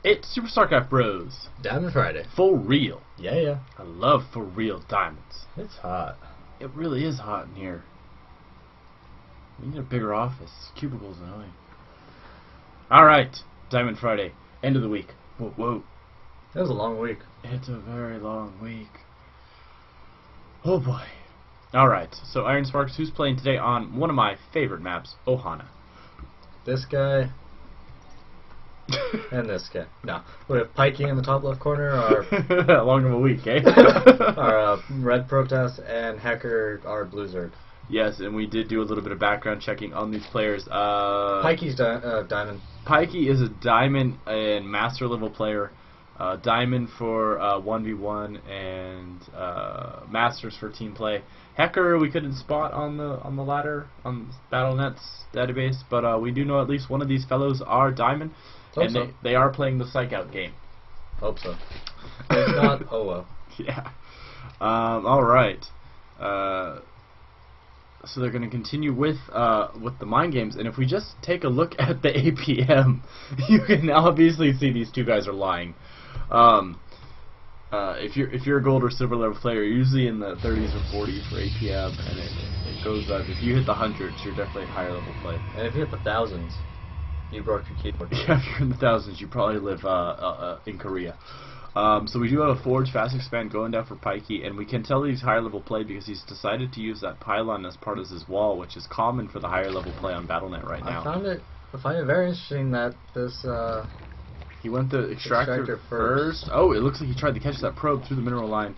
It's SuperStarcraftBros. Diamond Friday. For real. Yeah, yeah. I love for real diamonds. It's hot. It really is hot in here. We need a bigger office. Cubicle's annoying. Alright, Diamond Friday. End of the week. Whoa, whoa. That was a long week. It's a very long week. Oh boy. Alright, so Iron Sparks, who's playing today on one of my favorite maps, Ohana? This guy. And this guy. No. We have Pikey in the top left corner, our Long of a week, eh? our Red Protest, and Hacker, our Blue Zerg. Yes, and we did do a little bit of background checking on these players. Pikey's Diamond. Pikey is a Diamond and Master level player. Diamond for 1v1 and Masters for team play. Hacker we couldn't spot on the ladder on Battle.net's database, but we do know at least one of these fellows are Diamond, Hope and so. they are playing the Psych Out game. Hope so. If not, oh well. Yeah. All right. So they're going to continue with the mind games, and if we just take a look at the APM, you can obviously see these two guys are lying. If you're a gold or silver level player, you're usually in the 30s or 40s for APM, and it goes up. If you hit the hundreds, you're definitely a higher level player. And if you hit the thousands, you broke your keyboard. Yeah, if you're in the thousands, you probably live in Korea. So we do have a Forge Fast Expand going down for Pikey, and we can tell he's higher level play because he's decided to use that pylon as part of his wall, which is common for the higher level play on Battle.net right now. I find it very interesting that this he went the extractor first. Oh, it looks like he tried to catch that probe through the mineral line,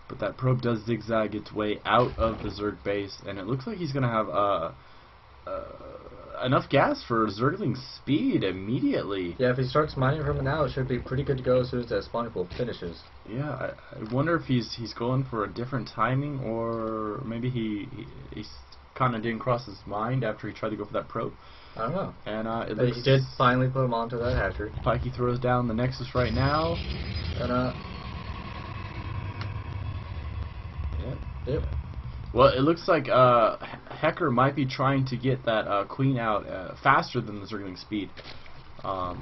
but that probe does zigzag its way out of the Zerg base, and it looks like he's going to have enough gas for Zergling's speed immediately. Yeah, if he starts mining from it now, it should be pretty good to go as soon as that spawning pool finishes. Yeah, I wonder if he's going for a different timing, or maybe he's kind of didn't cross his mind after he tried to go for that probe. I don't know. And he did finally put him onto that hatchery. Pikey throws down the Nexus right now. And yep. Well, it looks like Hecker might be trying to get that Queen out faster than the Zergling speed. Yeah,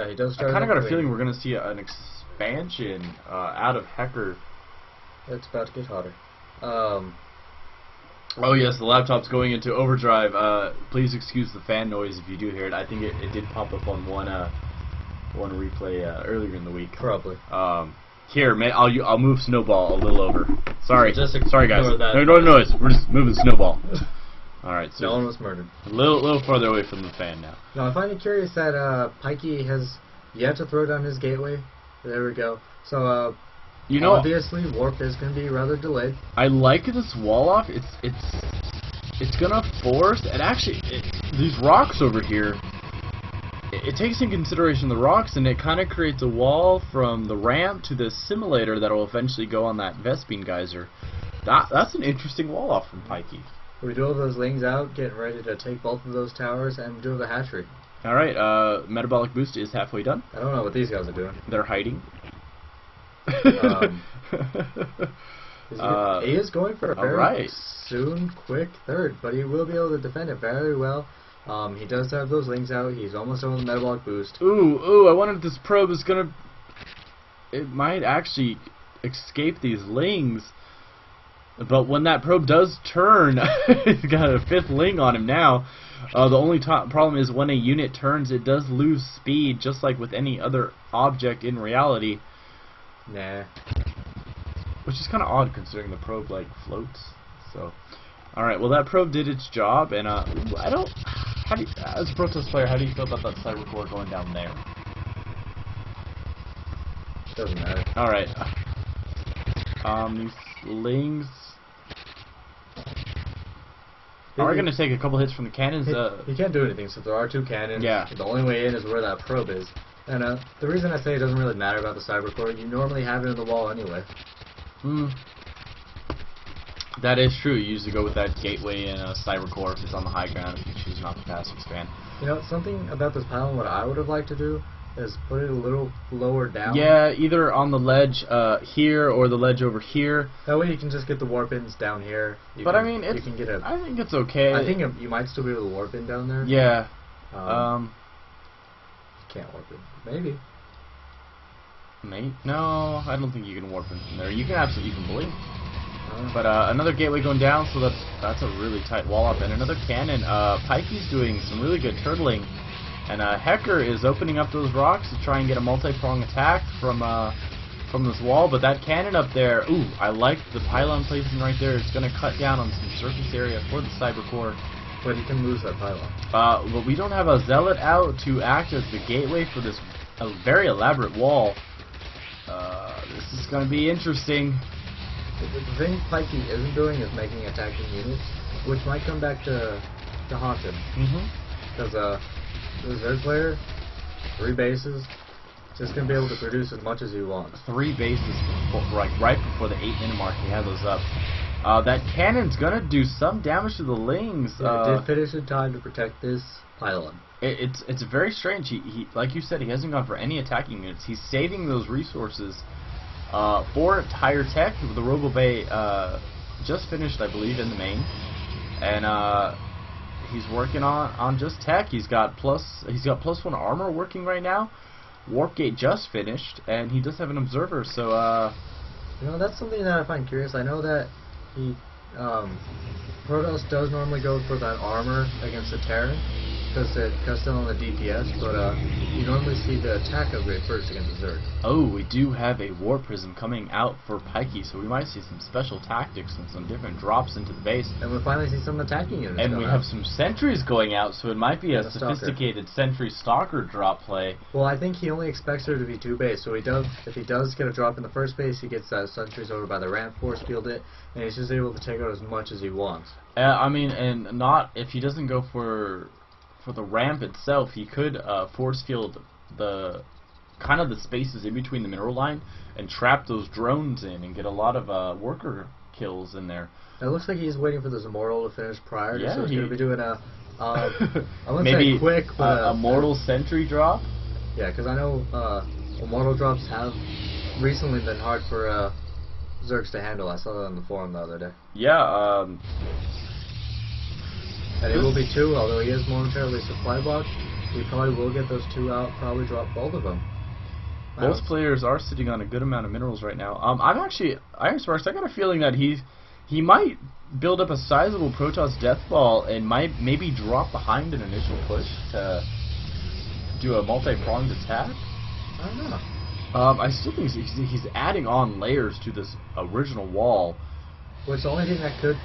he does start. I kind of got a feeling we're going to see an expansion out of Hecker. It's about to get hotter. Oh yes, the laptop's going into overdrive. Please excuse the fan noise if you do hear it. I think it did pop up on one replay earlier in the week. Probably. Here, man, I'll move Snowball a little over. Sorry, sorry guys. That. No noise. We're just moving Snowball. All right, so no one was murdered. A little farther away from the fan now. No, I find it curious that Pikey has yet to throw down his gateway. There we go. So you know, obviously warp is going to be rather delayed. I like this wall off. It's gonna force, and actually these rocks over here. It takes in consideration the rocks, and it kind of creates a wall from the ramp to the simulator that will eventually go on that Vespine geyser. That's an interesting wall off from Pikey. We do all those lings out, getting ready to take both of those towers, and do the hatchery. Alright, metabolic boost is halfway done. I don't know what these guys are doing. They're hiding. He is going for a very soon, quick third, but he will be able to defend it very well. He does have those lings out. He's almost done with the metabolic boost. Ooh, I wonder if this probe is gonna... It might actually escape these lings. But when that probe does turn, he's got a 5th ling on him now. The only problem is when a unit turns, it does lose speed, just like with any other object in reality. Nah. Which is kind of odd considering the probe, like, floats. So... Alright, well that probe did its job, and I don't... as a Protest player, how do you feel about that cyber core going down there? Doesn't matter. Alright. These lings... are going to take a couple hits from the cannons. He can't do anything, so there are 2 cannons. Yeah. The only way in is where that probe is. And the reason I say it doesn't really matter about the cyber core, you normally have it in the wall anyway. That is true. You usually go with that gateway and a cyber core if it's on the high ground if you choose not to fast expand. You know, something about this pylon, what I would have liked to do is put it a little lower down. Yeah, either on the ledge here or the ledge over here. That way you can just get the warp ins down here. I mean, I think it's okay. I think you might still be able to warp in down there. Yeah. Can't warp it. Maybe. No, I don't think you can warp him from there. You can blink. But another gateway going down, so that's a really tight wall up. And another cannon. Pikey's doing some really good turtling. And Hecker is opening up those rocks to try and get a multi-prong attack from this wall. But that cannon up there, ooh, I like the pylon placement right there. It's going to cut down on some surface area for the Cyber Core. But you can lose that pylon. But we don't have a Zealot out to act as the gateway for this very elaborate wall. This is going to be interesting. The thing Pikey isn't doing is making attacking units, which might come back to haunt him. Because the Zerg player, 3 bases, just going to be able to produce as much as he wants. 3 bases right before the 8-minute mark, he had those up. That cannon's going to do some damage to the Lings. Yeah, it did finish in time to protect this pylon. It's very strange. He like you said, he hasn't gone for any attacking units. He's saving those resources for higher tech. The Robo Bay just finished, I believe, in the main, and he's working on just tech. He's got +1 armor working right now. Warp Gate just finished, and he does have an observer. So you know, that's something that I find curious. I know that he Protoss does normally go for that armor against the Terran, because it cuts down on the DPS, but you normally see the attack upgrade first against the Zerg. Oh, we do have a War Prism coming out for Pikey, so we might see some special tactics and some different drops into the base. And we'll finally see some attacking units. And we have some sentries going out, so it might be a sophisticated sentry stalker drop play. Well, I think he only expects there to be 2 base, so if he does get a drop in the first base, he gets sentries over by the ramp, force field it, and he's just able to take out as much as he wants. I mean, and not if he doesn't go for the ramp itself, he could force field the spaces in between the mineral line and trap those drones in and get a lot of worker kills in there. It looks like he's waiting for this Immortal to finish prior, yeah, so he's going to be doing a I wouldn't maybe say quick, but a Mortal Sentry drop. Yeah, because I know Immortal drops have recently been hard for Zergs to handle. I saw that on the forum the other day. Yeah. And it will be 2, although he is momentarily supply blocked. He probably will get those 2 out, probably drop both of them. Both players are sitting on a good amount of minerals right now. Iron Sparks, I got a feeling that he might build up a sizable Protoss Death Ball and might maybe drop behind an initial push to do a multi-pronged attack. I don't know. I still think he's adding on layers to this original wall. Which the only thing that could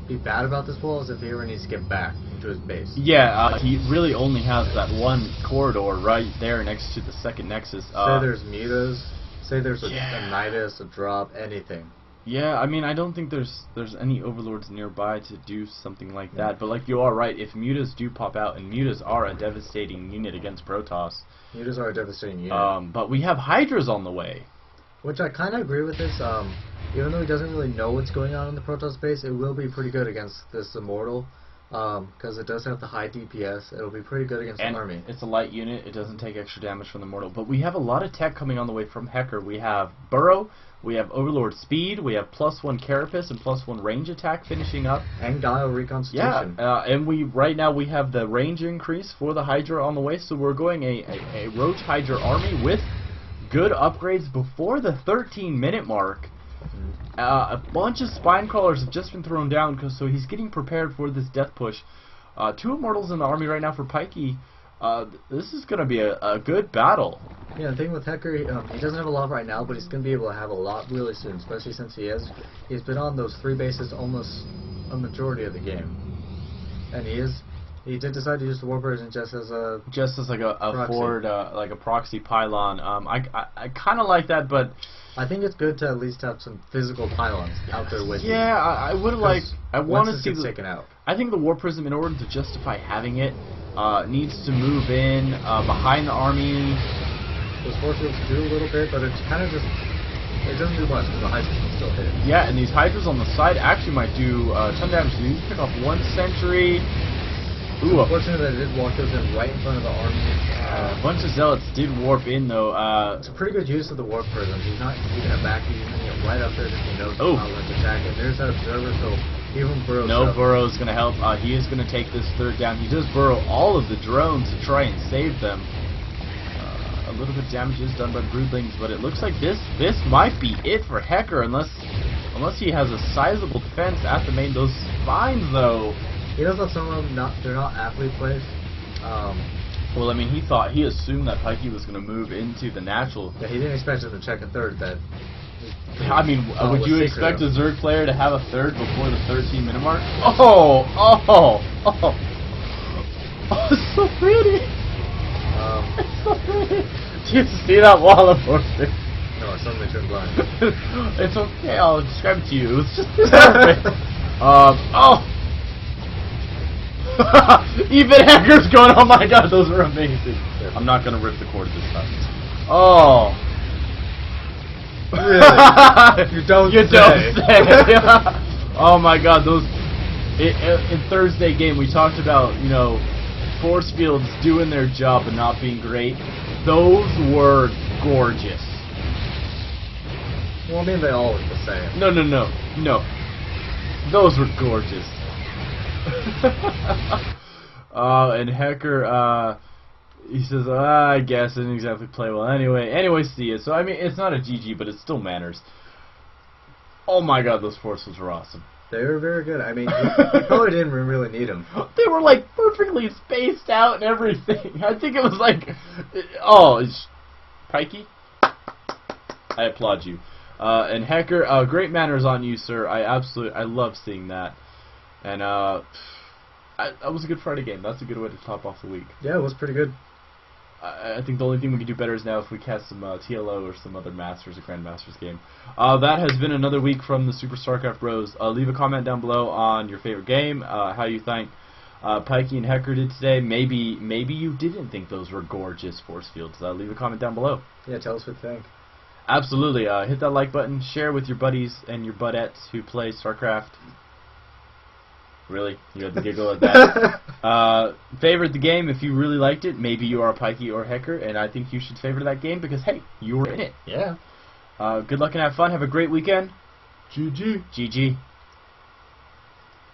be bad about this wall is if he ever needs to get back into his base. Yeah, he really only has that one corridor right there next to the second nexus. Say there's mutas, say there's a Nidus, a drop, anything. Yeah, I mean, I don't think there's any overlords nearby to do something like that. But like you are right, if mutas do pop out, and mutas are a devastating unit against Protoss. Mutas are a devastating unit. But we have Hydras on the way. Which I kind of agree with this. Even though he doesn't really know what's going on in the Protoss base, it will be pretty good against this Immortal. Because it does have the high DPS. It'll be pretty good against the army. It's a light unit. It doesn't take extra damage from the Immortal. But we have a lot of tech coming on the way from Hecker. We have Burrow. We have Overlord Speed. We have +1 Carapace and +1 range attack finishing up. And Dial Reconstitution. Yeah, and right now we have the range increase for the Hydra on the way. So we're going a Roach Hydra army with good upgrades before the 13-minute mark. A bunch of spine crawlers have just been thrown down, so he's getting prepared for this death push. 2 Immortals in the army right now for Pikey. This is going to be a good battle. Yeah, the thing with Hecker, he doesn't have a lot right now, but he's going to be able to have a lot really soon, especially since he's been on those 3 bases almost a majority of the game. And he did decide to use the War Version just as like a forward, like a proxy pylon. I kind of like that, but I think it's good to at least have some physical pylons out there with you. Yeah, I would like. I want to see taken out. I think the War Prism, in order to justify having it, needs to move in behind the army. Those force fields do a little bit, but it's kind of just. It doesn't do much because the Hydras can still hit it. Yeah, and these Hydras on the side actually might do a ton of damage. So you pick off 1 sentry. Ooh, unfortunately, they did walk those in right in front of the army. A bunch of Zealots did warp in, though. It's a pretty good use of the Warp Prism. He's not keeping it back. He's using it right up there just to know how to attack it. There's that Observer, so even Burrow. No, Burrow's going to help. He is going to take this 3rd down. He does burrow all of the drones to try and save them. a little bit of damage is done by broodlings, but it looks like this might be it for Hecker, unless he has a sizable defense at the main. Those spines, though. He does have some of them. They're not athlete plays. Well, I mean, he assumed that Pikey was going to move into the natural. Yeah, he didn't expect him to check a third. That. I mean, would you expect a Zerg player to have a third before the 13-minute mark? Oh, it's so pretty. It's so pretty. Do you see that wall of posting? No, I suddenly turned blind. It's okay, I'll describe it to you. It was just perfect. Even Hacker's going, oh my god, those were amazing. Yeah. I'm not going to rip the cord this time. Oh. Really? You don't say. Oh my god, those... In Thursday game, we talked about, you know, force fields doing their job but not being great. Those were gorgeous. Well, I mean, they all look the same. No. Those were gorgeous. And Hecker, he says, I guess it didn't exactly play well. Anyway, see it. So, I mean, it's not a GG, but it still matters. Oh my god, those forces were awesome. They were very good. I mean, you probably didn't really need them. They were, like, perfectly spaced out and everything. I think it was like... Oh, Pikey? I applaud you. And Hecker, great manners on you, sir. I love seeing that. And, that was a good Friday game. That's a good way to top off the week. Yeah, it was pretty good. I think the only thing we can do better is now if we cast some TLO or some other Masters or Grandmasters game. That has been another week from the Super StarCraft Bros. Leave a comment down below on your favorite game, how you think Pikey and Hecker did today. Maybe you didn't think those were gorgeous force fields. Leave a comment down below. Yeah, tell us what you think. Absolutely. Hit that like button. Share with your buddies and your buddettes who play StarCraft. Really? You had to giggle at that. Favorite the game if you really liked it. Maybe you are a Pikey or Hecker, and I think you should favorite that game because, hey, you were in it. Yeah. Good luck and have fun. Have a great weekend. GG. GG.